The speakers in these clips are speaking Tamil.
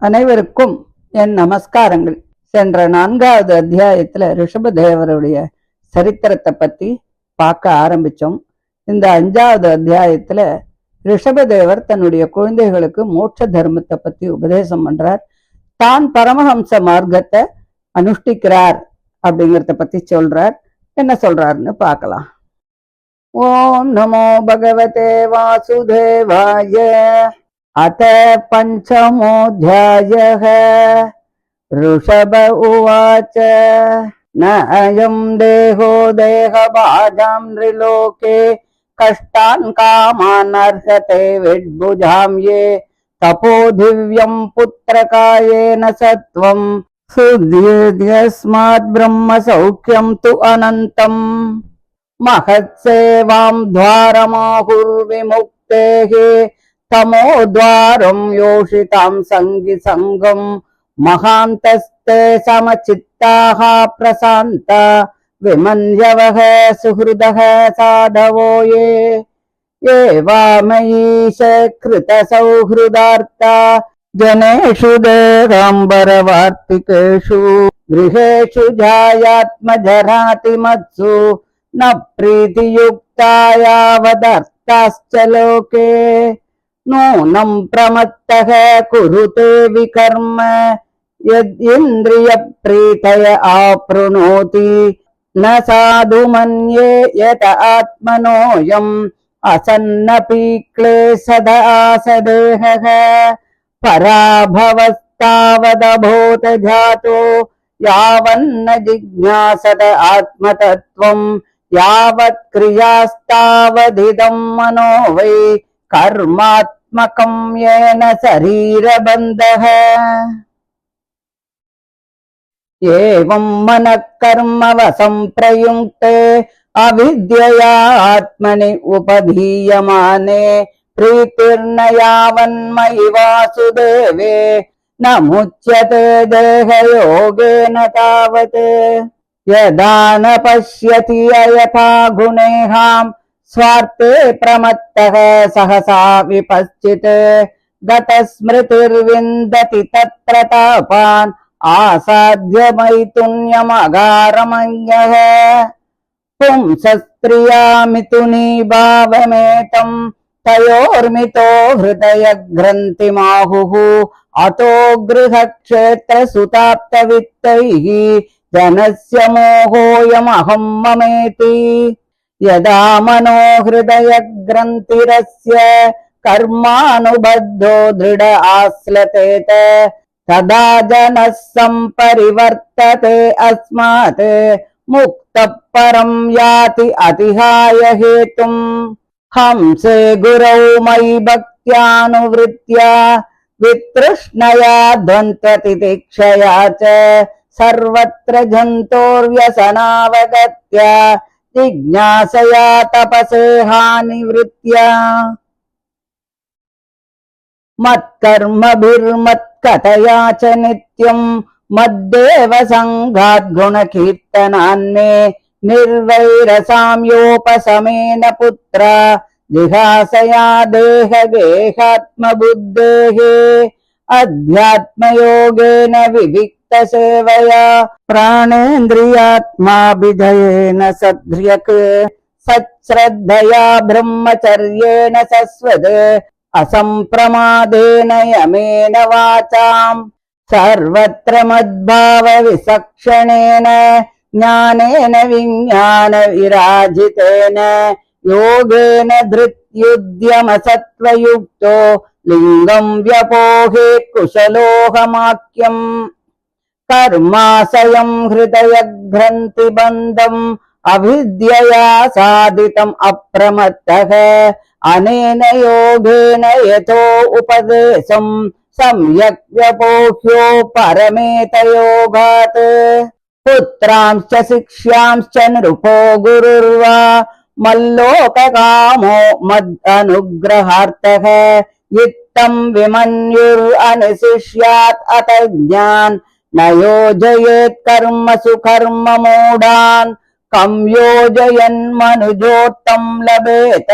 அனைவருக்கும் என் நமஸ்காரங்கள். சென்ற 4வது அத்தியாயத்துல ரிஷபதேவருடைய சரித்திரத்தை பத்தி பார்க்க ஆரம்பிச்சோம். இந்த 5வது அத்தியாயத்துல ரிஷபதேவர் தன்னுடைய குழந்தைகளுக்கு மோட்ச தர்மத்தை பத்தி உபதேசம் பண்றார். தான் பரமஹம்ச மார்க்கத்தை அனுஷ்டிக்கிறார் அப்படிங்கறத பத்தி சொல்றார். என்ன சொல்றாருன்னு பார்க்கலாம். ஓம் நமோ பகவதே வாசுதேவாய. अथ पंचमोऽध्यायः। ऋषभ उवाच न अयं देहो देहभाजां नृलोके कष्टान् कामान् अर्हते विड्भुजां ये तपो दिव्यं पुत्रकायेन सत्वं सुदीर्घस्मात् ब्रह्म सौख्यं तु अनन्तम् महत्सेवां द्वारमाहुर्विमुक्तेः तमोद्वारं योषितां संगि संगम महान्तस्ते समचित्ताः प्रशान्ता विमन्यवः सुहृदः साधवो ये वामयीश कृत सौहृदार्ता जनेषु देहाम्बरवार्तिकेषु गृहेषु जायात्मजरातिमत्सु न प्रीतियुक्ता यावदर्थाश्च लोके नूनं प्रमत्तः कुरुते विकर्म यद्इन्द्रिय प्रीतय आप्नुनोति न साधु मन्ये यत आत्मनोऽयम् असन्नपि सदासदेहः पराभवस्तावदभूत जातो यावन्न जिज्ञासत आत्मतत्त्वम् यावत् क्रियास्तावदिदं मनो वै कर्मात्मकं येन शरीरबन्धः एवं मनः कर्मवशं प्रयुङ्क्ते अविद्यया आत्मनि उपधीयमाने प्रीतिर्न यावन्मयि वासुदेवे न मुच्यते देहयोगेन तावत् यदा न पश्यति अयथा गुणेहाम् स्वार्थे प्रमत्तः सहसा विपश्चित् गतस्मृतिर्विन्दति तत्र तापान् आसाद्य मैथुन्यमगारमन्यः पुंसस्त्रियामिथुनी भावमेतं तयोर्मितो हृदय ग्रन्थिमाहुः अतो गृहक्षेत्रसुताप्तवित्तैः जनस्य मोहोऽयमहं ममेति यदा मनो हृदय ग्रन्थिरस्य कर्मानुबद्धो दृढ आश्लतेत तदा जनः सम्परिवर्तते अस्मात् मुक्तः परं याति अतिहाय हेतुम् हंसे गुरौ मयि भक्त्यानुवृत्त्या वितृष्णया ध्वन्ततितिक्षया च सर्वत्र जन्तोर्व्यसनावगत्या जिज्ञासया तपसेहानिवृत्त्या मत्कर्मभिर्मत्कथया च नित्यं मद्देव संघात् गुणकीर्तनान्मे निर्वैरसाम्योपशमेन पुत्र जिहासया देहगेहात्मबुद्धेः अध्यात्मयोगेन विविक्तसेवया प्राणेन्द्रियात्माभिजयेन सद्ध्रियक् सच्छ्रद्धया ब्रह्मचर्येण सस्वद् असम्प्रमादेन यमेन वाचाम् सर्वत्र मद्भाव विचक्षणेन ज्ञानेन विज्ञान विराजितेन योगेन धृत्युद्यमसत्त्वयुक्तो लिंगं व्यपोहे कुशलोहमाख्यम् कर्माशयं हृदय ग्रन्थि बन्धम् अविद्यया साधितम् अप्रमत्तः अनेन योगेन यतो उपदेशम् सम्यक् व्यपोह्यो परमेत योगात् पुत्रांश्च शिक्ष्यांश्च नृपो गुरुर्वा मल्लोककामो मदनुग्रहार्थः इत्थं विमन्युरनुशिष्यात् अतज्ञान् न योजयेत् कर्मसु कर्म मूढान् कं योजयन्मनुजोत्तं लभेत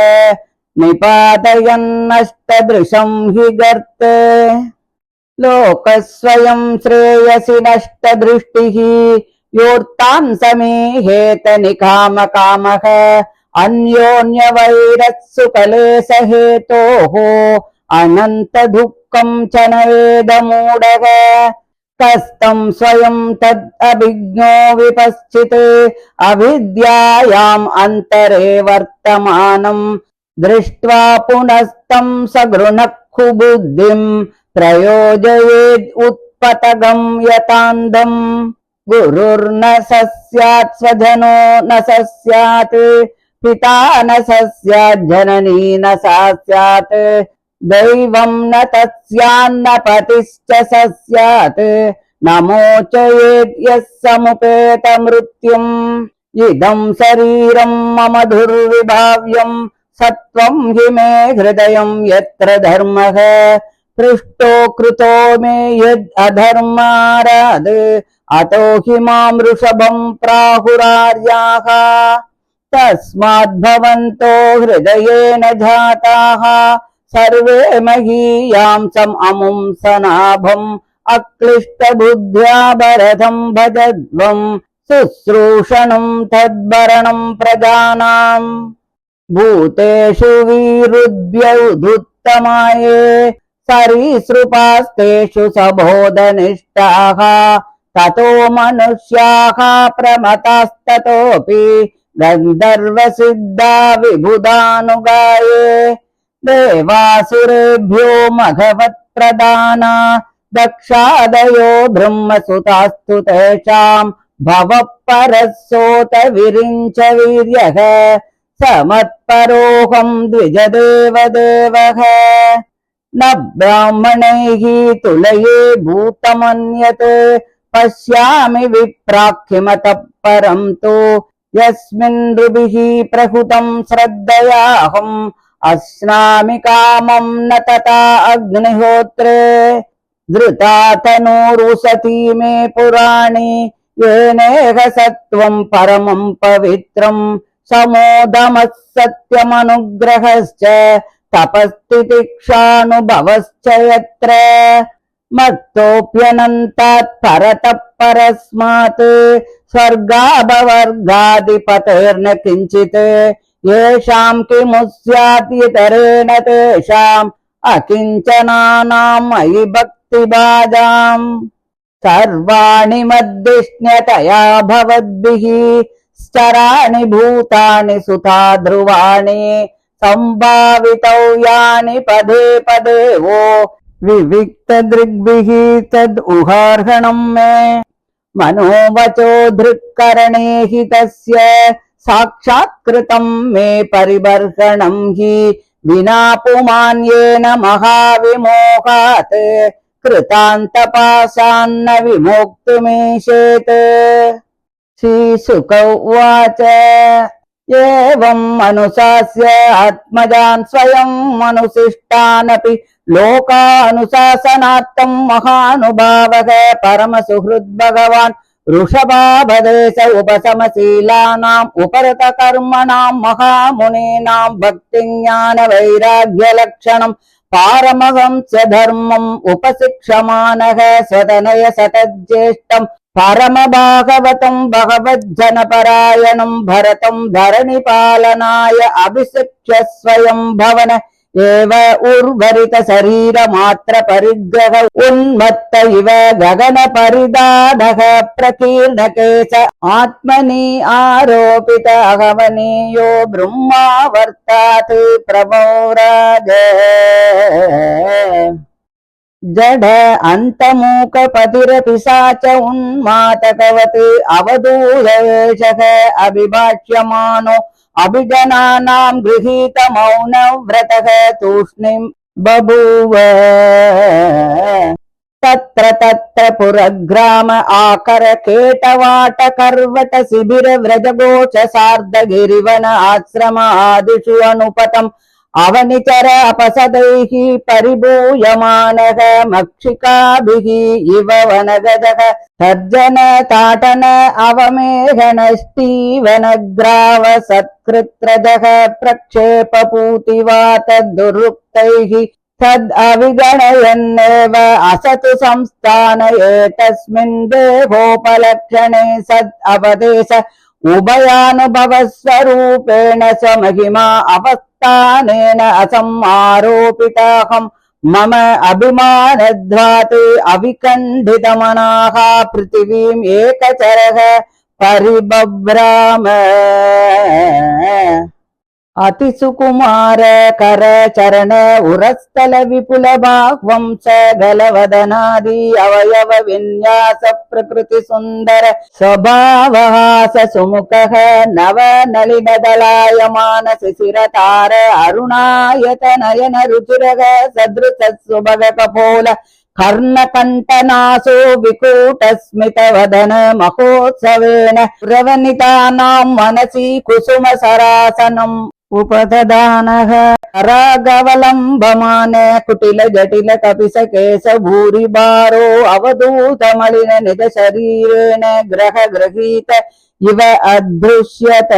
निपातयन्नष्टदृशं हि गर्ते। लोकस्वयं श्रेयसि नष्टदृष्टिः योऽर्तां समीहेत निकामकामः अन्योन्यवैरत्सुकलेशहेतोः अनन्तदुःखं च न वेदमूढः कस्तं स्वयं तद् अभिज्ञो विपश्चित् अविद्यायाम् अन्तरे वर्तमानम् दृष्ट्वा पुनस्तं सगृणक्खु बुद्धिम् प्रयोजयेद् उत्पतगं यतान्दम् गुरुर्न स स्यात् स्वजनो न स स्यात् पिता न स स्यात् जननी न सा स्यात् दैवं न तस्यान्न पतिश्च स स्यात् न मोचयेत् यः समुपेत मृत्युम् इदं शरीरं मम दुर्विभाव्यम् सत्वं हि मे हृदयं यत्र धर्मः पृष्टो कृतो मे यद् अधर्माराद् अतो हि मां वृषभं प्राहुरार्याः तस्माद्भवन्तो हृदयेन जाताः सर्वे महीयांसम् अमुं सनाभम् अक्लिष्टबुद्ध्या भरतं भजध्वम् शुश्रूषणं तद्भरणं प्रजानाम् भूतेषु वीरुद्व्यौधुत्तमाये सरीसृपास्तेषु सबोधनिष्ठाः ततो मनुष्याः प्रमतास्ततोऽपि गन्धर्वसिद्धा विबुधानुगाये देवासुरेभ्यो मघवत्प्रदाना दक्षादयो ब्रह्मसुतास्तु तेषाम् भवः परः सोत विरिञ्च वीर्यः समत्परोऽहं द्विजदेवदेवः न ब्राह्मणैः तुलये भूतमन्यत् पश्यामि विप्राख्यमतः परं तु यस्मिन् नृभिः प्रहुतं श्रद्धयाहम् अश्नामि कामं न तथा अग्निहोत्रे धृता तनूरुसती मे पुराणि येनेह सत्त्वं परमं पवित्रम् समोदमः सत्यमनुग्रहश्च तपस्तितिक्षानुभवश्च यत्र मत्तोऽप्यनन्तात् परतः परस्मात् स्वर्गाभवर्गादिपतेर्न किञ्चित् येषां किमु स्यात् इतरेण तेषाम् अकिञ्चनानां मयि भक्तिभाजाम् सर्वाणि मद्विष्ण्यतया भवद्भिः श्चराणि भूतानि सुता ध्रुवाणि सम्भावितौ यानि पदे पदे वो विविक्तदृग्भिः तद् उहार्हणं मे मनोवचो धृक्करणे हि तस्य साक्षात्कृतं मे परिबर्हणं हि विना पुमान्येन महाविमोहात् कृतान्तपाशान्न विमोक्तुमीशेत् श्रीशुक उवाच एवम् अनुशास्य आत्मजान् स्वयम् अनुशिष्टानपि लोकानुशासनार्थं महानुभावः परमसुहृद् भगवान् वृषभावदेश उपशमशीलानाम् उपरतकर्मणाम् महामुनीनां भक्तिज्ञानवैराग्यलक्षणम् पारमहंस धर्मम् उपशिक्षमानः स्वतनय सतज्येष्ठम् परमभागवतं भगवज्जनपरायणं भरतं धरणिपालनाय अभिषिक्ष्य स्वयं भवन एव उर्वरित शरीरमात्र परिग्रह उन्मत्त इव गगन परिदानः प्रकीर्णकेश आत्मनि आरोपित अहवनीयो ब्रह्मावर्तात् प्रभोराज जड अन्तमूकपतिरपिशाच उन्मातकवत् अवधूयवेशः अभिभाष्यमानो अभिजनानां गृहीतमौनव्रतः तूष्णीं बभूव तत्र तत्र पुरग्राम आकर केटवाट कर्वट शिबिर व्रजगोच सार्धगिरिवन आश्रम आदिषु अनुपतम् अवनिचर अपसदैः परिभूयमानः मक्षिकाभिः इव वनगजः तर्जन ताटन अवमेघनष्टीवनग्राव सत्कृत्रजः प्रक्षेपपूतिवात दुरुक्तैः तद् अविगणयन्नेव असतु संस्थानये तस्मिन् देहोपलक्षणे सद् अवदेश उभयानुभवस्वरूपेण स्वमहिमा अवस्थानेन असमारोपिताहम् मम अभिमानध्वात् अविकण्डितमनाः पृथिवीम् एकचरः परिबभ्राम अतिसुकुमार कर चरण उरस्थल विपुल बाह्वंस गलवदनादि अवयव विन्यास प्रकृति सुंदर स्वभावहास सुमुखः नव नलिन दलायमान शिशिरतार अरुणायत नयन रुचिरः सदृश सुभग कपोल कर्णकण्ठनासो विकूटस्मित वदन महोत्सवेन प्रवनितानां मनसि कुसुम सरासनम् उपददानः रागवलम्बमान कुटिल जटिल कपिस केश भूरिभारो अवधूत मलिन निज शरीरेण ग्रह गृहीत इव अदृश्यत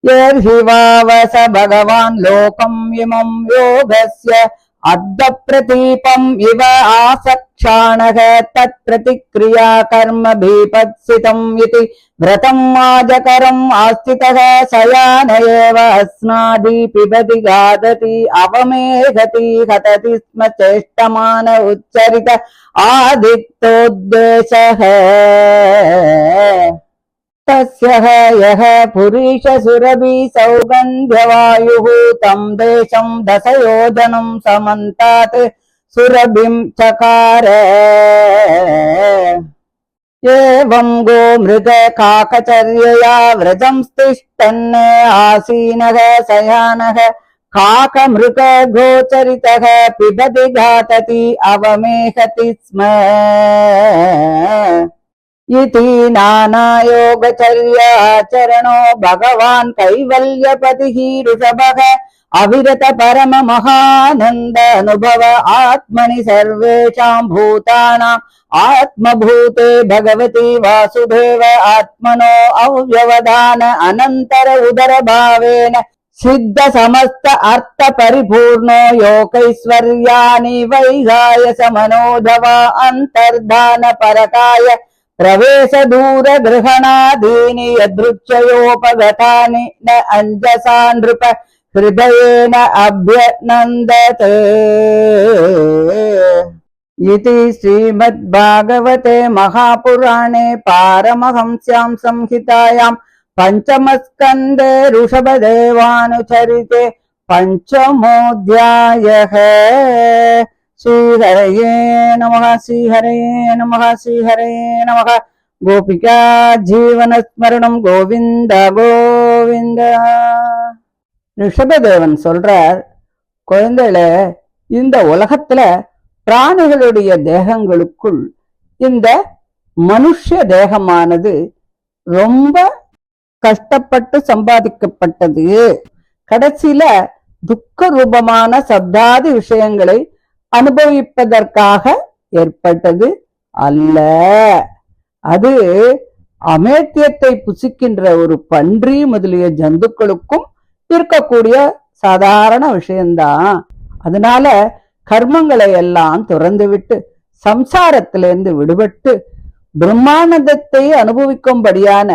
यर्हि वावस भगवान् लोकम् इमं योगस्य अद्य प्रतीपम् इव आसक्षाणः तत्प्रतिक्रिया कर्म भीपत्सितम् इति व्रतम् आजकरम् आस्थितः शयान एव अस्नादि पिबति गादति अवमेघति हतति स्म चेष्टमान उच्चरित आदित्योद्देशः तस्य यः पुरीश सुरभि सौगन्ध्यवायुः तं देशं दशयोजनं समन्तात् सुरभिं चकार एवं गोमृग काकचर्यया व्रजं तिष्ठन् आसीनः शयानः काकमृग गोचरितः पिबति घातति अवमेहति स्म इति नानायोगचर्याचरणो भगवान् कैवल्यपतिः ऋषभः अविरत परम महानन्द अनुभव आत्मनि सर्वेषां भूतानाम् आत्मभूते भगवति वासुदेव आत्मनो अव्यवधान अनन्तर उदर भावेन सिद्ध समस्त अर्थ परिपूर्णो योगैश्वर्याणि वैगाय समनोधवा अन्तर्धान परकाय प्रवेश दूर गृहणादीनि यदृच्छयोपगतानि न अंजसा नृप हृदयेन अभ्यनन्दते इति श्रीमद्भागवते महापुराणे पारमहंस्यां संहितायां पंचमस्कन्धे ऋषभदेवानुचरिते पंचमोऽध्यायः। श्रीहरये नमः श्रीहरये नमः श्रीहरये नमः। गोपिका जीवन स्मरणं गोविंद गोविंद। ரிஷபதேவன் சொல்றார், குழந்தைகளே, இந்த உலகத்துல பிராணிகளுடைய தேகங்களுக்குள் இந்த மனுஷ தேகமானது ரொம்ப கஷ்டப்பட்டு சம்பாதிக்கப்பட்டது. கடைசியில துக்க ரூபமான சப்தாதி விஷயங்களை அனுபவிப்பதற்காக ஏற்பட்டது அல்ல. அது அமேத்தியத்தை புசிக்கின்ற ஒரு பன்றி முதலிய ஜந்துக்களுக்கும் இருக்கக்கூடிய சாதாரண விஷயம்தான். அதனால கர்மங்களை எல்லாம் துறந்து விட்டு சம்சாரத்திலிருந்து விடுபட்டு பிரம்மானந்தத்தை அனுபவிக்கும்படியான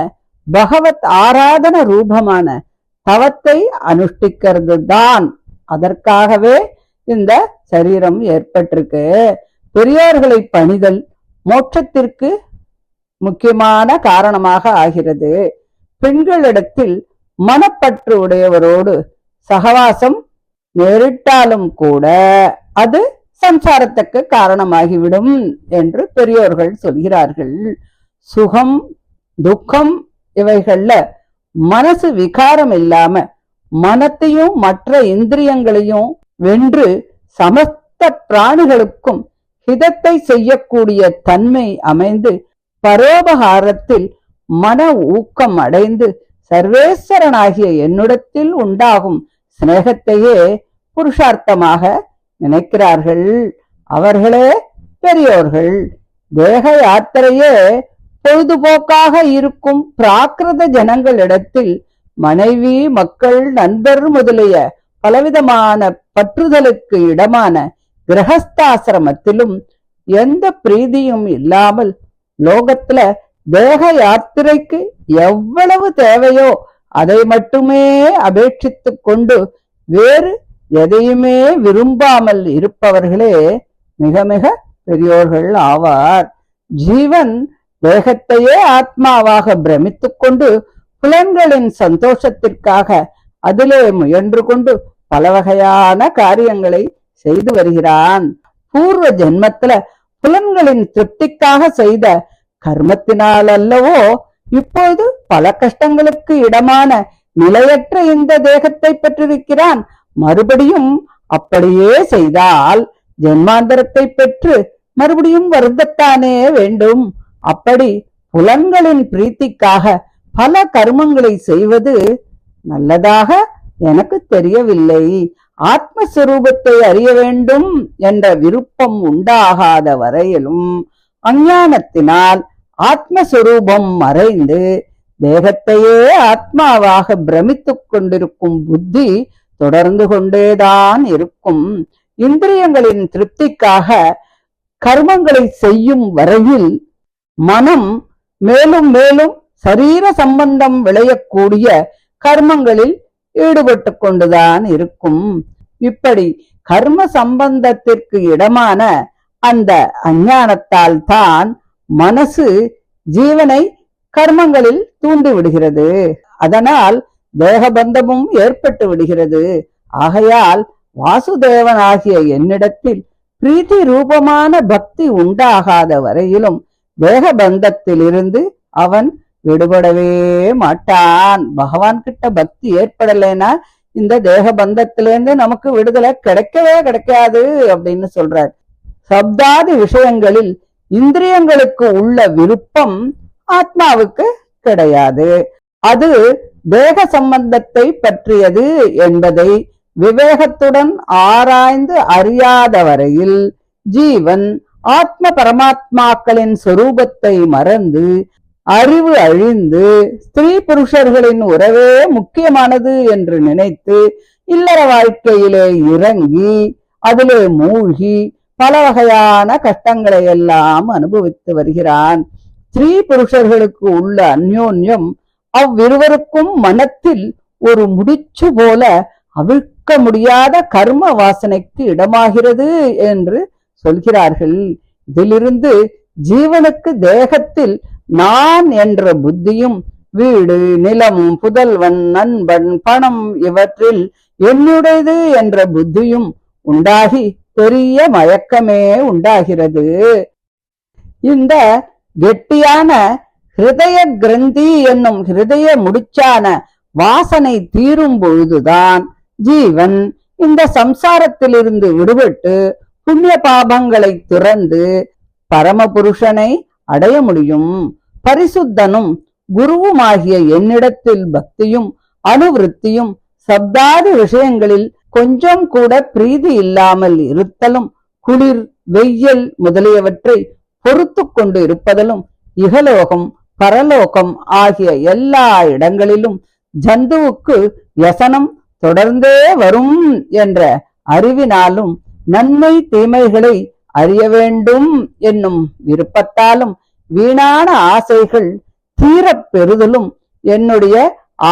பகவத் ஆராதன ரூபமான தவத்தை அனுஷ்டிக்கிறது தான். அதற்காகவே இந்த சரீரம் ஏற்பட்டிருக்கு. பெரியோர்களை பணிதல் மோட்சத்திற்கு முக்கியமான காரணமாக ஆகிறது. பெண்களிடத்தில் மனப்பற்று உடையவரோடு சகவாசம் நேரிட்டாலும் கூட அது சம்சாரத்துக்கு காரணமாகிவிடும் என்று பெரியோர்கள் சொல்கிறார்கள். சுகம் துக்கம் இவைகள்ல மனசு விகாரம் இல்லாம மனத்தையும் மற்ற இந்திரியங்களையும் வென்று சமஸ்த பிராணிகளுக்கும் ஹிதத்தை செய்யக்கூடிய தன்மை அமைந்து பரோபகாரத்தில் மன ஊக்கம் அடைந்து சர்வேஸ்வரனாகிய என்னிடத்தில் உண்டாகும் சிநேகத்தையே புருஷார்த்தமாக நினைக்கிறார்கள். அவர்களே பெரியோர்கள். தேக யாத்திரையே பொழுதுபோக்காக இருக்கும் பிராகிருத ஜனங்களிடத்தில் மனைவி மக்கள் நண்பர் முதலிய பலவிதமான பற்றுதலுக்கு இடமான கிரகஸ்தாசிரமத்திலும் எந்த பிரீதியும் இல்லாமல் லோகத்துல தேக யாத்திரைக்கு எவ்வளவு தேவையோ அதை மட்டுமே அபேட்சித்து கொண்டு வேறு எதையுமே விரும்பாமல் இருப்பவர்களே மிக மிக பெரியோர்கள் ஆவார். ஜீவன் தேகத்தையே ஆத்மாவாக பிரமித்துக் கொண்டு புலன்களின் சந்தோஷத்திற்காக அதிலே முயன்று கொண்டு பல வகையான காரியங்களை செய்து வருகிறான். பூர்வ ஜென்மத்துல புலன்களின் திருப்திக்காக செய்த கர்மத்தினால் அல்லவோ இப்போது பல கஷ்டங்களுக்கு இடமான நிலையற்ற இந்த தேகத்தை பெற்றிருக்கிறான். மறுபடியும் அப்படியே செய்தால் ஜென்மாந்தரத்தை பெற்று மறுபடியும் வருந்தத்தானே வேண்டும். அப்படி புலன்களின் பிரீத்திக்காக பல கர்மங்களை செய்வது நல்லதாக எனக்கு தெரியவில்லை. ஆத்மஸ்வரூபத்தை அறிய வேண்டும் என்ற விருப்பம் உண்டாகாத வரையிலும் அஞ்ஞானத்தினால் ஆத்மஸ்வரூபம் மறைந்து தேகத்தையே ஆத்மாவாக பிரமித்துக் கொண்டிருக்கும் புத்தி தொடர்ந்து கொண்டேதான் இருக்கும். இந்திரியங்களின் திருப்திக்காக கர்மங்களை செய்யும் வரையில் மனம் மேலும் மேலும் சரீர சம்பந்தம் விளையக்கூடிய கர்மங்களில் ஈடுபட்டு கொண்டுதான் இருக்கும். இப்படி கர்ம சம்பந்தத்திற்கு இடமான அந்த அஞ்ஞானத்தால் தான் மனசு ஜீவனை கர்மங்களில் தூண்டி விடுகிறது. அதனால் தேகபந்தமும் ஏற்பட்டு விடுகிறது. ஆகையால் வாசுதேவனாகிய என்னிடத்தில் பிரீத்தி ரூபமான பக்தி உண்டாகாத வரையிலும் தேகபந்தத்திலிருந்து அவன் விடுபடவே மாட்டான். பகவான் கிட்ட பக்தி ஏற்படலைன்னா இந்த தேக பந்தத்திலிருந்து நமக்கு விடுதலை கிடைக்கவே கிடைக்காது அப்படின்னு சொல்றார். சப்தாதி விஷயங்களில் இந்திரியங்களுக்கு உள்ள விருப்பம் ஆத்மாவுக்கு கிடையாது. அது தேக சம்பந்தத்தை பற்றியது என்பதை விவேகத்துடன் ஆராய்ந்து அறியாத வரையில் ஜீவன் ஆத்ம பரமாத்மாக்களின் சொரூபத்தை மறந்து அறிவு அழிந்து ஸ்திரீ புருஷர்களின் உறவே முக்கியமானது என்று நினைத்து இல்லற வாழ்க்கையிலே இறங்கி அதிலே மூழ்கி பல வகையான கஷ்டங்களை எல்லாம் அனுபவித்து வருகிறான். ஸ்திரீ புருஷர்களுக்கு உள்ள அந்யோன்யம் அவ்விருவருக்கும் மனத்தில் ஒரு முடிச்சு போல அவிழ்க்க முடியாத கர்ம வாசனைக்கு இடமாகிறது என்று சொல்கிறார்கள். இதிலிருந்து ஜீவனுக்கு தேகத்தில் நான் என்ற புத்தியும் வீடு, நிலம், புதல்வன், நண்பன், பணம் இவற்றில் என்னுடையது என்ற புத்தியும் உண்டாகி பெரிய மயக்கமே உண்டாகிறது. இந்த கெட்டியான ஹிருதய கிரந்தி என்னும் ஹிருதய முடிச்சான வாசனை தீரும் பொழுதுதான் ஜீவன் இந்த சம்சாரத்திலிருந்து விடுபட்டு புண்ணிய பாபங்களை துறந்து பரமபுருஷனை அடைய முடியும். பரிசுத்தனும் குருவுமாகிய என்னிடத்தில் பக்தியும் அனுவிருத்தியும் சப்தாதி விஷயங்களில் கொஞ்சம் கூட பிரீதி இல்லாமல் இருத்தலும் குளிர், வெயில் முதலியவற்றை பொறுத்து கொண்டு இருப்பதிலும் இகலோகம் பரலோகம் ஆகிய எல்லா இடங்களிலும் ஜந்துவுக்கு வியசனம் தொடர்ந்தே வரும் என்ற அறிவினாலும் நன்மை தீமைகளை அறிய வேண்டும் என்னும் விருப்பத்தாலும் வீணான ஆசைகள் தீரப் பெறுதலும் என்னுடைய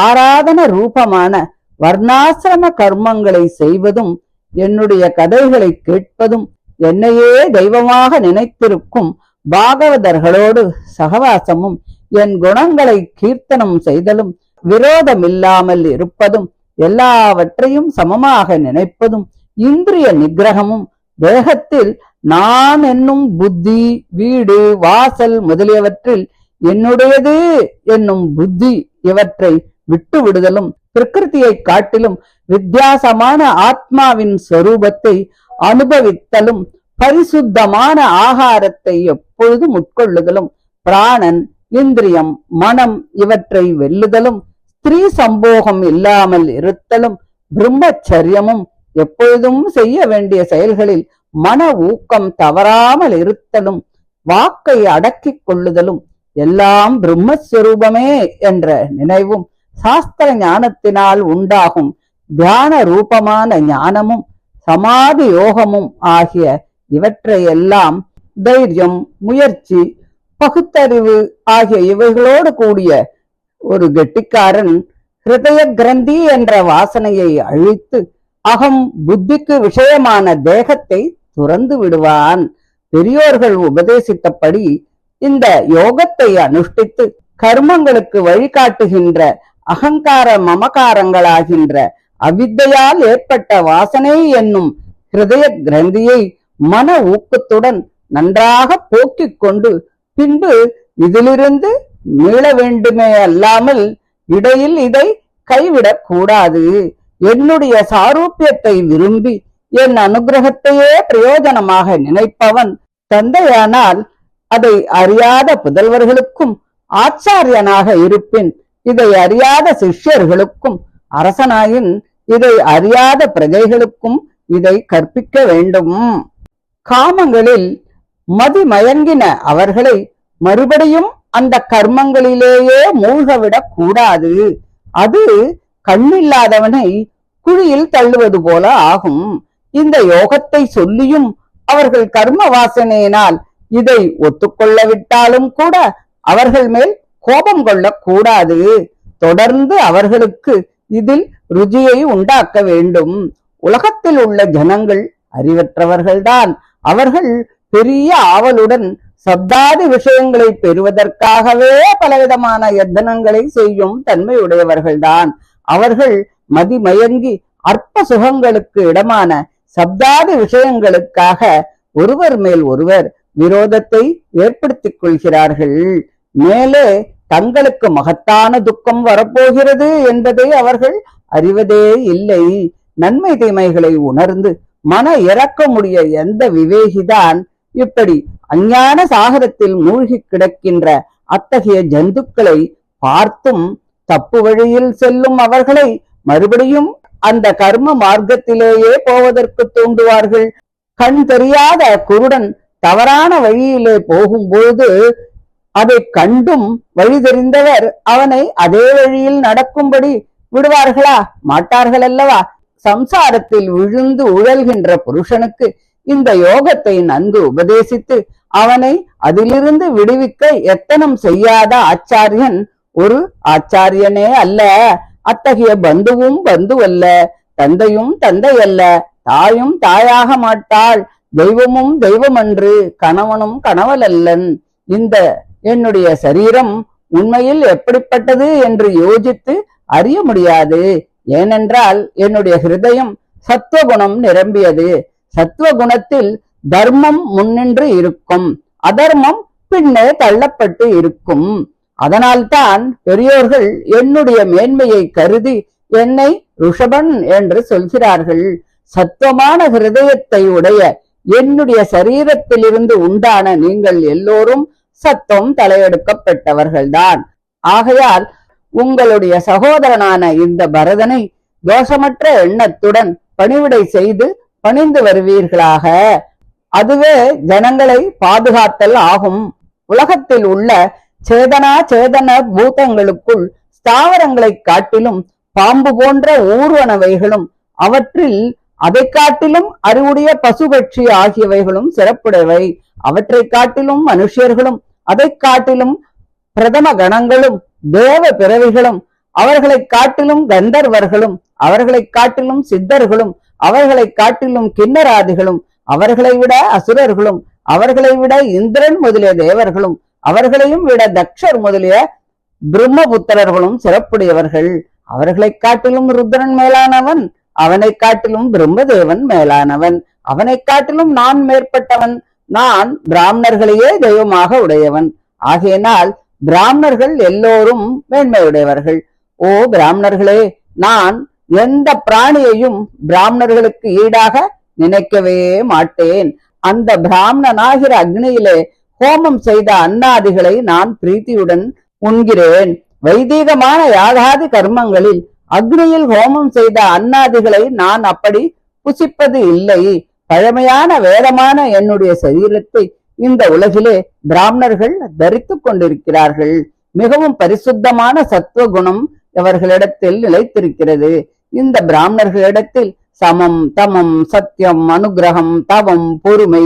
ஆராதன ரூபமான வர்ணாசிரம கர்மங்களை செய்வதும் என்னுடைய கதைகளை கேட்பதும் என்னையே தெய்வமாக நினைத்திருக்கும் பாகவதர்களோடு சகவாசமும் என் குணங்களை கீர்த்தனம் செய்தலும் விரோதமில்லாமல் இருப்பதும் எல்லாவற்றையும் சமமாக நினைப்பதும் இந்திரிய நிகிரகமும் தேகத்தில் நான் என்னும் புத்தி, வீடு, வாசல் முதலியவற்றில் என்னுடையது என்னும் புத்தி இவற்றை விட்டு விடுதலும் பிரகிருதியை காட்டிலும் வித்தியாசமான ஆத்மாவின் சொரூபத்தை அனுபவித்தலும் பரிசுத்தமான ஆகாரத்தை எப்பொழுதும் உட்கொள்ளுதலும் பிராணன், இந்திரியம், மனம் இவற்றை வெல்லுதலும் ஸ்திரீ சம்போகம் இல்லாமல் இருத்தலும் பிரம்மச்சரியமும் எப்பொழுதும் செய்ய வேண்டிய செயல்களில் மன ஊக்கம் தவறாமல் இருத்தலும் வாக்கை அடக்கிக் கொள்ளுதலும் எல்லாம் பிரம்மஸ்வரூபமே என்ற நினைவும் சாஸ்திர ஞானத்தினால் உண்டாகும் தியான ரூபமான ஞானமும் சமாதி யோகமும் ஆகிய இவற்றையெல்லாம் தைரியம், முயற்சி, பகுத்தறிவு ஆகிய இவைகளோடு கூடிய ஒரு கெட்டிக்காரன் ஹிருதய கிரந்தி என்ற வாசனையை அழித்து அகம் புத்திக்கு விஷயமான தேகத்தை துறந்து விடுவான். பெரியோர்கள் உபதேசித்தபடி இந்த யோகத்தை அனுஷ்டித்து கர்மங்களுக்கு வழிகாட்டுகின்ற அகங்கார மமகாரங்களாகின்ற அவித்தையால் ஏற்பட்ட வாசனை என்னும் ஹிருதய கிரந்தியை மன ஊக்கத்துடன் நன்றாக போக்கிக் கொண்டு பின்பு இதிலிருந்து மீள வேண்டுமே அல்லாமல் இடையில் இதை கைவிடக் கூடாது. என்னுடைய சாரூபியத்தை விரும்பி என் அனுகிரகத்தையே பிரயோஜனமாக நினைப்பவன் தந்தையானால் அதை அறியாத புதல்வர்களுக்கும் ஆச்சாரியனாக இருப்பின் இதை அறியாத சிஷ்யர்களுக்கும், அரசனாயின் இதை அறியாத பிரஜைகளுக்கும் இதை கற்பிக்க வேண்டும். காமங்களில் மதிமயங்கின அவர்களை மறுபடியும் அந்த கர்மங்களிலேயே மூழ்கவிடக் கூடாது. அது கண்ணில்லாதவனை குழியில் தள்ளுவது போல ஆகும். இந்த யோகத்தை சொல்லியும் அவர்கள் கர்ம வாசனையினால் இதை ஒத்துக்கொள்ளவிட்டாலும் கூட அவர்கள் மேல் கோபம் கொள்ளக்கூடாது. தொடர்ந்து அவர்களுக்கு இதில் ருச்சியை உண்டாக்க வேண்டும். உலகத்தில் உள்ள ஜனங்கள் அறிவற்றவர்கள்தான். அவர்கள் பெரிய ஆவலுடன் சப்தாதி விஷயங்களை பெறுவதற்காகவே பலவிதமான யத்தனங்களை செய்யும் தன்மையுடையவர்கள்தான். அவர்கள் மதிமயங்கி அற்ப சுகங்களுக்கு இடமான சப்தாதி விஷயங்களுக்காக ஒருவர் மேல் ஒருவர் விரோதத்தை ஏற்படுத்திக் கொள்கிறார்கள். மேலே தங்களுக்கு மகத்தான துக்கம் வரப்போகிறது என்பதை அவர்கள் அறிவதே இல்லை. நன்மை தீமைகளை உணர்ந்து மன இறக்கமுடைய எந்த விவேகிதான் இப்படி அஞ்ஞான சாகரத்தில் மூழ்கி கிடக்கின்ற அத்தகைய ஜந்துக்களை பார்த்தும் தப்பு வழியில் செல்லும் அவர்களை மறுபடியும் அந்த கர்ம மார்க்கத்திலேயே போவதற்கு தூண்டுவார்கள். கண் தெரியாத குருடன் தவறான வழியிலே போகும்போது அதை கண்டும் வழி தெரிந்தவர் அவனை அதே வழியில் நடக்கும்படி விடுவார்களா? மாட்டார்கள் அல்லவா? சம்சாரத்தில் விழுந்து உழல்கின்ற புருஷனுக்கு இந்த யோகத்தை நன்கு உபதேசித்து அவனை அதிலிருந்து விடுவிக்க எத்தனம் செய்யாத ஆச்சாரியன் ஒரு ஆச்சாரியனே அல்ல. அத்தகைய பந்துவும் பந்துவல்ல, தந்தையும் தந்தையல்ல, தாயும் தாயாக மாட்டாள், தெய்வமும் தெய்வமன்று, கணவனும் கணவலல்லன். இந்த என்னுடைய சரீரம் உண்மையில் எப்படிப்பட்டது என்று யோசித்து அறிய முடியாது. ஏனென்றால் என்னுடைய ஹிருதயம் சத்துவகுணம் நிரம்பியது. சத்துவகுணத்தில் தர்மம் முன்னின்று இருக்கும், அதர்மம் பின்னே தள்ளப்பட்டு இருக்கும். அதனால்தான் பெரியோர்கள் என்னுடைய மேன்மையை கருதி என்னை ருஷபன் என்று சொல்கிறார்கள். சத்துவமான ஹிருதயத்தை உடைய என்னுடைய சரீரத்திலிருந்து உண்டான நீங்கள் எல்லோரும் சத்துவம் தலையெடுக்கப்பட்டவர்கள்தான். ஆகையால் உங்களுடைய சகோதரனான இந்த பரதனை தோஷமற்ற எண்ணத்துடன் பணிவிடை செய்து பணிந்து வருவீர்களாக. அதுவே ஜனங்களை பாதுகாத்தல் ஆகும். உலகத்தில் உள்ள சேதனா சேதன பூதங்களுக்குள் ஸ்தாவரங்களை காட்டிலும் பாம்பு போன்ற ஊர்வனவைகளும் அவற்றில் அதை காட்டிலும் அறிவுடைய பசுபட்சி ஆகியவைகளும் சிறப்புடையவை. அவற்றை காட்டிலும் மனுஷர்களும் அதை காட்டிலும் பிரதம கணங்களும் தேவ பிறவிகளும் அவர்களை காட்டிலும் கந்தர்வர்களும் அவர்களை காட்டிலும் சித்தர்களும் அவர்களை காட்டிலும் கிண்ணராதிகளும் அவர்களை விட அசுரர்களும் அவர்களை விட இந்திரன் முதலிய தேவர்களும் அவர்களையும் விட தக்ஷர் முதலிய பிரம்மபுத்திரர்களும் சிறப்புடையவர்கள். அவர்களை காட்டிலும் ருத்ரன் மேலானவன், அவனை காட்டிலும் பிரம்மதேவன் மேலானவன், அவனை காட்டிலும் நான் மேற்பட்டவன். நான் பிராமணர்களையே தெய்வமாக உடையவன். ஆகையினால் பிராமணர்கள் எல்லோரும் மேன்மையுடையவர்கள். ஓ பிராமணர்களே, நான் எந்த பிராணியையும் பிராமணர்களுக்கு ஈடாக நினைக்கவே மாட்டேன். அந்த பிராமணனாகிற அக்னியிலே ஹோமம் செய்த அன்னாதிகளை நான் பிரீத்தியுடன் உண்கிறேன். வைதீகமான யாகாதி கர்மங்களில் அக்னியில் ஹோமம் செய்த அன்னாதிகளை நான் அப்படி புசிப்பது இல்லை. பழமையான வேதமான என்னுடைய சரீரத்தை இந்த உலகிலே பிராமணர்கள் தரித்து கொண்டிருக்கிறார்கள். மிகவும் பரிசுத்தமான சத்துவ குணம் அவர்களிடத்தில் நிலைத்திருக்கிறது. இந்த பிராமணர்களிடத்தில் சமம், தமம், சத்தியம், அனுகிரகம், தவம், பொறுமை,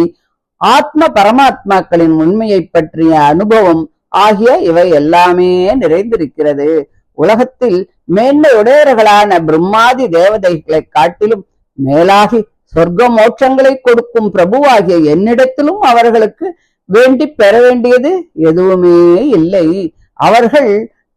ஆத்ம பரமாத்மாக்களின் உண்மையை பற்றிய அனுபவம் ஆகிய இவை எல்லாமே நிறைந்திருக்கிறது. உலகத்தில் மேன்மையுடையவர்களான பிரம்மாதி தேவதைகளை காட்டிலும் மேலாகி சொர்க்க மோட்சங்களை கொடுக்கும் பிரபுவாகிய என்னிடத்திலும் அவர்களுக்கு வேண்டி பெற வேண்டியது எதுவுமே இல்லை. அவர்கள்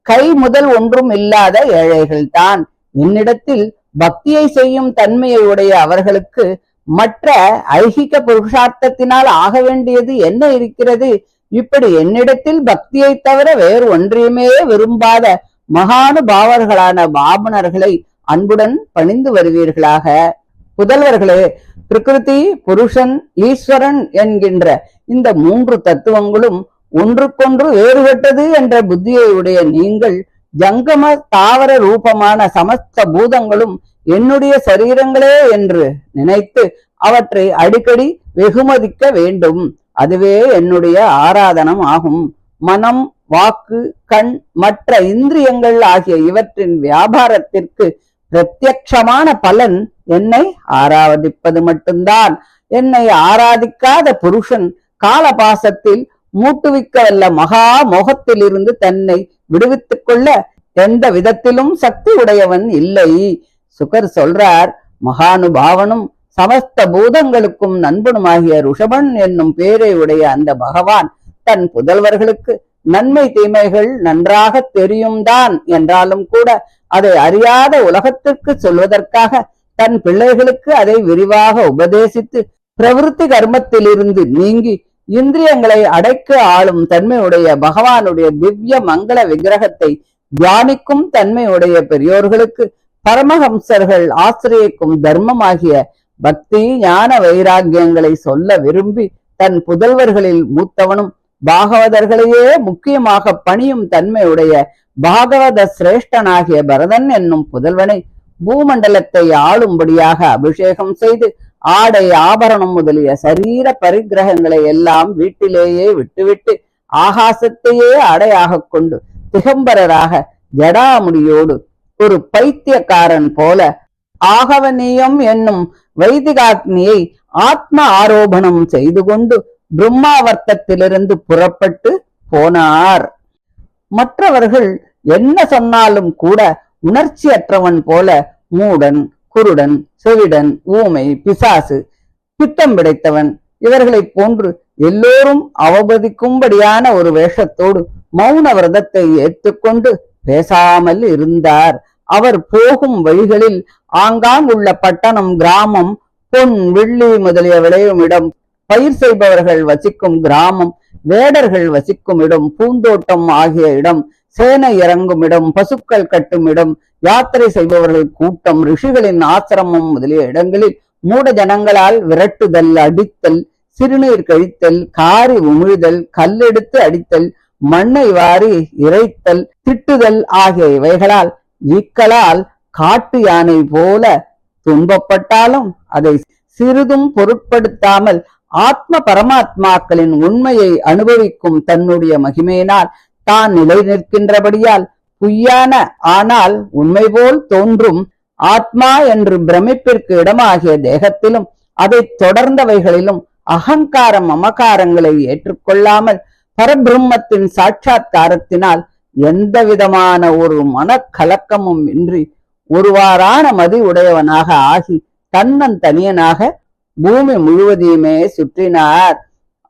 கை முதல் ஒன்றும் இல்லாத ஏழைகள் தான். என்னிடத்தில் பக்தியை செய்யும் தன்மையை உடைய அவர்களுக்கு மற்ற ஐகிக புருஷார்த்தத்தினால் ஆக வேண்டியது என்ன இருக்கிறது? இப்படி என்னிடத்தில் பக்தியை தவிர வேறு ஒன்றையுமே விரும்பாத மகானுபாவர்களான பாபனர்களை அன்புடன் பணிந்து வருவீர்களாக. புதல்வர்களே, பிரகிருதி, புருஷன், ஈஸ்வரன் என்கின்ற இந்த மூன்று தத்துவங்களும் ஒன்றுக்கொன்று வேறுபட்டது என்ற புத்தியை உடைய நீங்கள் ஜங்கம தாவர ரூபமான சமஸ்த பூதங்களும் என்னுடைய சரீரங்களே என்று நினைத்து அவற்றை அடிக்கடி வெகுமதிக்க வேண்டும். அதுவே என்னுடைய ஆராதனம் ஆகும். மனம், வாக்கு, கண், மற்ற இந்திரியங்கள் ஆகிய இவற்றின் வியாபாரத்திற்கு பிரத்யட்சமான பலன் என்னை ஆராதிப்பது மட்டும்தான். என்னை ஆராதிக்காத புருஷன் காலபாசத்தில் மூட்டுவிக்க வல்ல மகா மோகத்திலிருந்து தன்னை விடுவித்துக் கொள்ள எந்த விதத்திலும் சக்தி உடையவன் இல்லை. சுகர் சொல்றார், மகானுபாவனும் சமஸ்த பூதங்களுக்கும் நண்பனுமாகிய ருஷபன் என்னும் பேரை உடைய அந்த பகவான் தன் புதல்வர்களுக்கு நன்மை தீமைகள் நன்றாக தெரியும் தான் என்றாலும் கூட அதை அறியாத உலகத்திற்கு சொல்வதற்காக தன் பிள்ளைகளுக்கு அதை விரிவாக உபதேசித்து பிரவிற்த்தி கர்மத்திலிருந்து நீங்கி இந்திரியங்களை அடைக்க ஆளும் தன்மையுடைய பகவானுடைய திவ்ய மங்கள விக்கிரகத்தை தியானிக்கும் தன்மையுடைய பெரியோர்களுக்கு பரமஹம்சர்கள் ஆசிரியக்கும் தர்மமாகிய பக்தி, ஞான வைராக்கியங்களை சொல்ல விரும்பி தன் புதல்வர்களில் மூத்தவனும் பாகவதர்களையே முக்கியமாக பணியும் தன்மையுடைய பாகவத சிரேஷ்டனாகிய பரதன் என்னும் புதல்வனை பூமண்டலத்தை ஆளும்படியாக அபிஷேகம் செய்து ஆடை, ஆபரணம் முதலிய சரீர பரிகிரகங்களை எல்லாம் வீட்டிலேயே விட்டுவிட்டு ஆகாசத்தையே அடையாக கொண்டு திகம்பரராக ஜடாமுடியோடு ஒரு பைத்தியக்காரன் போல ஆகவனியம் என்னும் வைதிகாக்னியை ஆத்ம ஆரோபணம் செய்து கொண்டு பிரம்மாவர்த்தத்திலிருந்து புறப்பட்டு போனார். மற்றவர்கள் என்ன சொன்னாலும் கூட உணர்ச்சியற்றவன் போல மூடன், குருடன், செவிடன், ஊமை, பிசாசு, பித்தம் பிடைத்தவன் இவர்களை போன்று எல்லோரும் அவமதிக்கும்படியான ஒரு வேஷத்தோடு மௌன விரதத்தை ஏற்றுக்கொண்டு பேசாமல் இருந்தார். அவர் போகும் வழிகளில் ஆங்காங்குள்ள பட்டணம், கிராமம், பொன், வெள்ளி முதலிய விளையும் இடம், பயிர் செய்பவர்கள் வசிக்கும் கிராமம், வேடர்கள் வசிக்கும் இடம், பூந்தோட்டம் ஆகிய இடம், சேனை இறங்கும் இடம், பசுக்கள் கட்டும் இடம், யாத்திரை செய்பவர்கள் கூட்டம், ரிஷிகளின் ஆசிரமம் முதலிய இடங்களில் மூட ஜனங்களால் விரட்டுதல், அடித்தல், சிறுநீர் கழித்தல், காரி உமிழ்தல், கல்லெடுத்து அடித்தல், மண்ணை வாரி இறைத்தல், திட்டுதல் ஆகிய இவைகளால் ஈக்களால் காட்டு யானை போல துன்பப்பட்டாலும் அதை சிறிதும் பொருட்படுத்தாமல் ஆத்ம பரமாத்மாக்களின் உண்மையை அனுபவிக்கும் தன்னுடைய மகிமையினால் தான் நிலை நிற்கின்றபடியால் பொய்யான ஆனால் உண்மை போல் தோன்றும் ஆத்மா என்று பிரமிப்பிற்கு இடமாகிய தேகத்திலும் அதை தொடர்ந்தவைகளிலும் அகங்காரம், மமகாரங்களை ஏற்றுக்கொள்ளாமல் பரபிரம்மத்தின் சாட்சா்காரத்தினால் எந்த விதமான ஒரு மனக்கலக்கமும் இன்றி ஒருவாறான மதி உடையவனாக ஆகி தன்னந்தனியனாக பூமி முழுவதையுமே சுற்றினார்.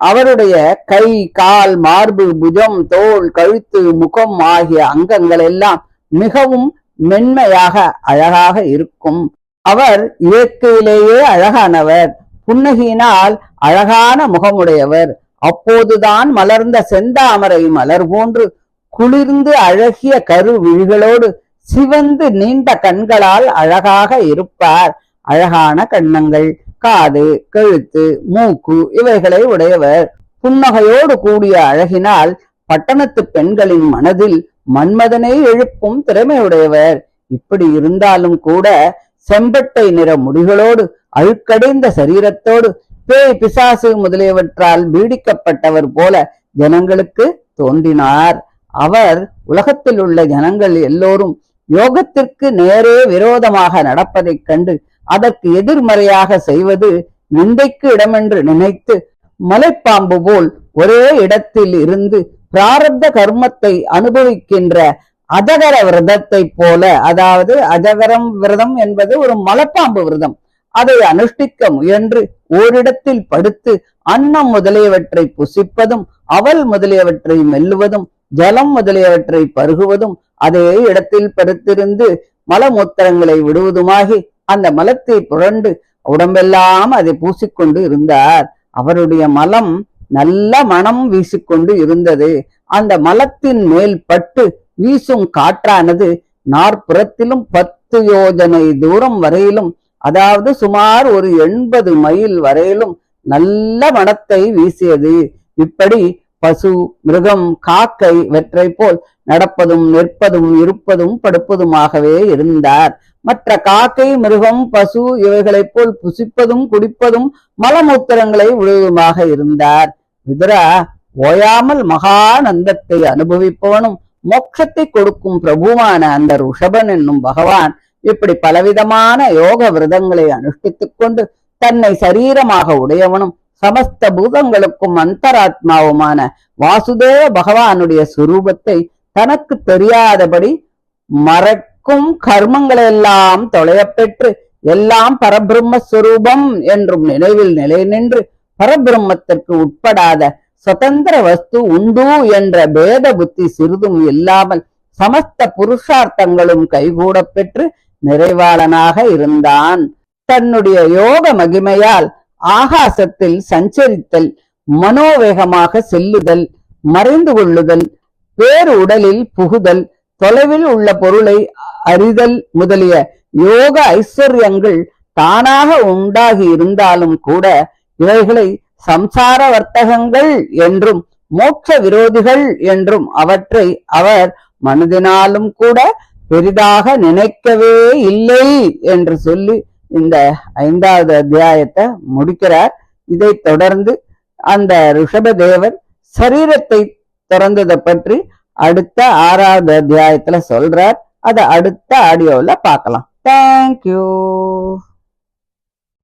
அவருடைய கை, கால், மார்பு, புஜம், தோள், கழுத்து, முகம் ஆகிய அங்கங்கள் எல்லாம் மிகவும் மென்மையாக அழகாக இருக்கும். அவர் இயற்கையிலேயே அழகானவர், புன்னகையினால் அழகான முகமுடையவர். அப்போதுதான் மலர்ந்த செந்தாமரை மலர் போன்று குளிர்ந்து அழகிய கரு விழிகளோடு சிவந்து நீண்ட கண்களால் அழகாக இருப்பார். அழகான கன்னங்கள், காது, கழுத்து, மூக்கு இவைகளை உடையவர். புன்னகையோடு கூடிய அழகினால் பட்டணத்து பெண்களின் மனதில் மன்மதனை எழுப்பும் திறமையுடையவர். இப்படி இருந்தாலும் கூட செம்பட்டை நிற முடிகளோடு அழுக்கடைந்த சரீரத்தோடு பேய், பிசாசு முதலியவற்றால் பீடிக்கப்பட்டவர் போல ஜனங்களுக்கு தோன்றினார். அவர் உலகத்தில் உள்ள ஜனங்கள் எல்லோரும் யோகத்திற்கு நேரே விரோதமாக நடப்பதைக் கண்டு அதற்கு எதிர்மறையாக செய்வது நிந்தைக்கு இடமென்று நினைத்து மலைப்பாம்பு போல் ஒரே இடத்தில் இருந்து பிராரப்த கர்மத்தை அனுபவிக்கின்ற அஜகர விரதத்தை போல, அதாவது அஜகரம் விரதம் என்பது ஒரு மலைப்பாம்பு விரதம், அதை அனுஷ்டிக்க முயன்று ஓரிடத்தில் படுத்து அன்னம் முதலியவற்றை புசிப்பதும் அவல் முதலியவற்றை மெல்லுவதும் ஜலம் முதலியவற்றை பருகுவதும் அதே இடத்தில் படுத்திருந்து மலமூத்திரங்களை விடுவதுமாகி அந்த மலத்தை புரண்டு உடம்பெல்லாம் அதை பூசிக்கொண்டு இருந்தார். அவருடைய மலம் நல்ல மனம் வீசிக்கொண்டு இருந்தது. அந்த மலத்தின் மேல் பட்டு வீசும் காற்றானது நாற்புறத்திலும் 10 யோஜனை தூரம் வரையிலும், அதாவது சுமார் ஒரு 80 மைல் வரையிலும் நல்ல மனத்தை வீசியது. இப்படி பசு, மிருகம், காக்கை இவற்றை போல் நடப்பதும் நிற்பதும் இருப்பதும் படுப்பதுமாகவே இருந்தார். மற்ற காக்கை, மிருகம், பசு இவைகளைப் போல் புசிப்பதும் குடிப்பதும் மலமூத்திரங்களை விடுவதுமாக இருந்தார். விதுரா, ஓயாமல் மகானந்தத்தை அனுபவிப்பவனும் மோட்சத்தை கொடுக்கும் பிரபுவான அந்த ருஷபன் என்னும் பகவான் இப்படி பலவிதமான யோக விரதங்களை அனுஷ்டித்துக் கொண்டு தன்னை சரீரமாக உடையவனும் சமஸ்த பூதங்களுக்கும் அந்தராத்மாவுமான வாசுதேவ பகவானுடைய சுரூபத்தை தனக்கு தெரியாதபடி மறைக்கும் கர்மங்களெல்லாம் தொலையப்பெற்று எல்லாம் பரபிரம்மஸ்வரூபம் என்றும் நினைவில் நிலை நின்று பரபிரம்மத்திற்கு உட்படாத சுதந்திர வஸ்து உண்டு என்ற பேத புத்தி சிறிதும் இல்லாமல் சமஸ்த புருஷார்த்தங்களும் கைகூட பெற்று நிறைவாளனாக இருந்தான். தன்னுடைய யோக மகிமையால் ஆகாசத்தில் சஞ்சரித்தல், மனோவேகமாக செல்லுதல், மறைந்து கொள்ளுதல், வேறு உடலில் புகுதல், தொலைவில் உள்ள பொருளை அறிதல் முதலிய யோக ஐஸ்வர்யங்கள் தானாக உண்டாகி இருந்தாலும் கூட இவைகளை சம்சார வர்த்தகங்கள் என்றும் மோட்ச விரோதிகள் என்றும் அவற்றை அவர் மனதினாலும் கூட பெரிதாக நினைக்கவே இல்லை என்று சொல்லி இந்த 5வது அத்தியாயத்தை முடிக்கிறார். இதை தொடர்ந்து அந்த ரிஷபதேவர் சரீரத்தை திறந்ததை பற்றி அடுத்த 6வது அத்தியாயத்துல சொல்றார். அதை அடுத்த ஆடியோல பார்க்கலாம். தேங்க்யூ.